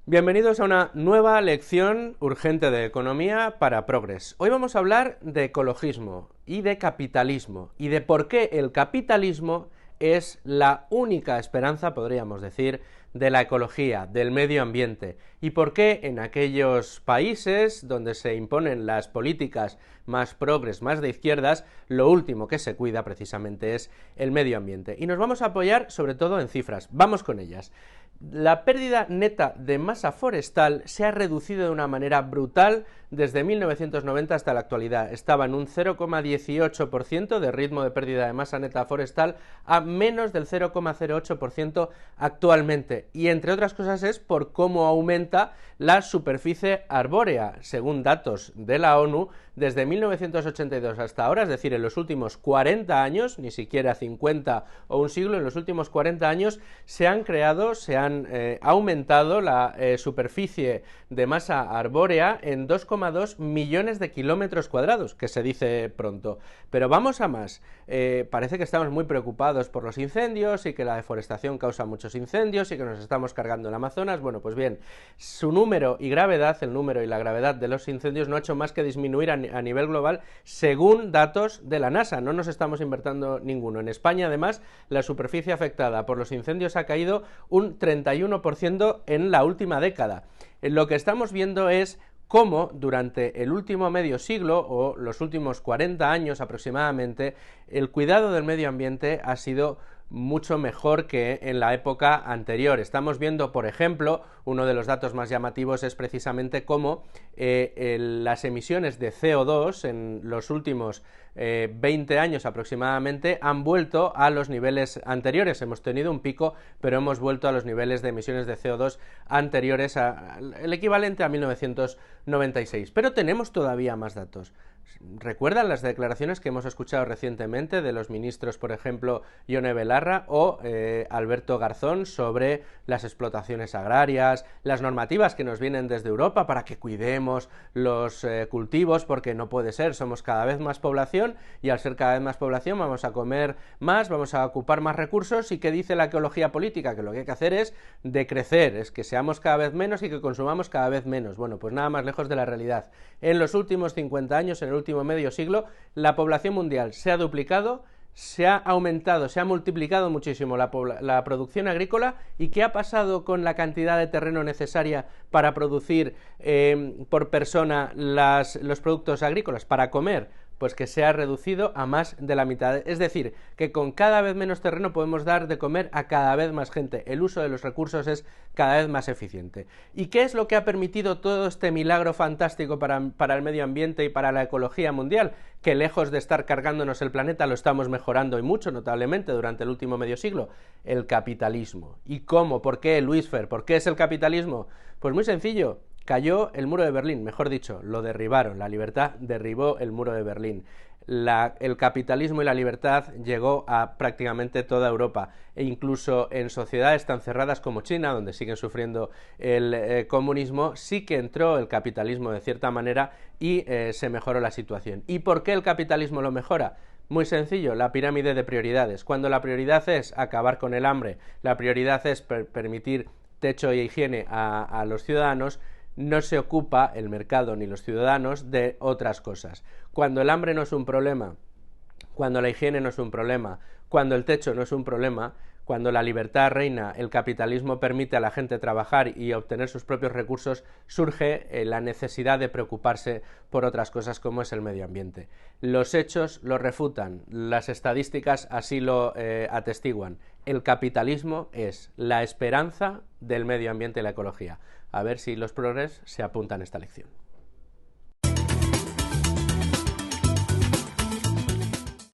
Bienvenidos a una nueva lección urgente de economía para Progress. Hoy vamos a hablar de ecologismo y de capitalismo y de por qué el capitalismo es la única esperanza, podríamos decir, de la ecología, del medio ambiente, y por qué en aquellos países donde se imponen las políticas más progres, más de izquierdas, lo último que se cuida precisamente es el medio ambiente. Y nos vamos a apoyar sobre todo en cifras. Vamos con ellas. La pérdida neta de masa forestal se ha reducido de una manera brutal desde 1990 hasta la actualidad. Estaba en un 0,18% de ritmo de pérdida de masa neta forestal a menos del 0,08% actualmente. Y entre otras cosas es por cómo aumenta la superficie arbórea. Según datos de la ONU, desde 1982 hasta ahora, es decir, en los últimos 40 años, ni siquiera 50 o un siglo, en los últimos 40 años se han aumentado la superficie de masa arbórea en 2,2 millones de kilómetros cuadrados, que se dice pronto. Pero vamos a más. Parece que estamos muy preocupados por los incendios y que la deforestación causa muchos incendios y que nos estamos cargando el Amazonas. Bueno, pues bien, su número y gravedad, el número y la gravedad de los incendios no ha hecho más que disminuir a nivel global según datos de la NASA. No nos estamos inventando ninguno. En España, además, la superficie afectada por los incendios ha caído un 31% en la última década. Lo que estamos viendo es cómo durante el último medio siglo o los últimos 40 años aproximadamente el cuidado del medio ambiente ha sido mucho mejor que en la época anterior. Estamos viendo, por ejemplo, uno de los datos más llamativos es precisamente cómo las emisiones de CO2 en los últimos 20 años aproximadamente han vuelto a los niveles anteriores. Hemos tenido un pico, pero hemos vuelto a los niveles de emisiones de CO2 anteriores al equivalente a 1996. Pero tenemos todavía más datos. ¿Recuerdan las declaraciones que hemos escuchado recientemente de los ministros, por ejemplo, Ione Belarra o Alberto Garzón, sobre las explotaciones agrarias, las normativas que nos vienen desde Europa para que cuidemos los cultivos, porque no puede ser, somos cada vez más población y al ser cada vez más población vamos a comer más, vamos a ocupar más recursos? ¿Y qué dice la ecología política? Que lo que hay que hacer es decrecer, es que seamos cada vez menos y que consumamos cada vez menos. Bueno, pues nada más lejos de la realidad. En los últimos 50 años, en el último medio siglo, la población mundial se ha duplicado, se ha aumentado, se ha multiplicado muchísimo la producción agrícola. ¿Y qué ha pasado con la cantidad de terreno necesaria para producir por persona los productos agrícolas, para comer? Pues que se ha reducido a más de la mitad. Es decir, que con cada vez menos terreno podemos dar de comer a cada vez más gente. El uso de los recursos es cada vez más eficiente. ¿Y qué es lo que ha permitido todo este milagro fantástico para el medio ambiente y para la ecología mundial? Que lejos de estar cargándonos el planeta lo estamos mejorando y mucho, notablemente, durante el último medio siglo. El capitalismo. ¿Y cómo? ¿Por qué, Luis Fer? ¿Por qué es el capitalismo? Pues muy sencillo. Cayó el muro de Berlín, mejor dicho, lo derribaron. La libertad derribó el muro de Berlín. El capitalismo y la libertad llegó a prácticamente toda Europa, e incluso en sociedades tan cerradas como China, donde siguen sufriendo el comunismo, sí que entró el capitalismo de cierta manera y se mejoró la situación. ¿Y por qué el capitalismo lo mejora? Muy sencillo, la pirámide de prioridades. Cuando la prioridad es acabar con el hambre, la prioridad es permitir techo y higiene a los ciudadanos, no se ocupa el mercado ni los ciudadanos de otras cosas. Cuando el hambre no es un problema, cuando la higiene no es un problema, cuando el techo no es un problema, cuando la libertad reina, el capitalismo permite a la gente trabajar y obtener sus propios recursos, surge la necesidad de preocuparse por otras cosas como es el medio ambiente. Los hechos lo refutan, las estadísticas así lo atestiguan. El capitalismo es la esperanza del medio ambiente y la ecología. A ver si los progres se apuntan a esta lección.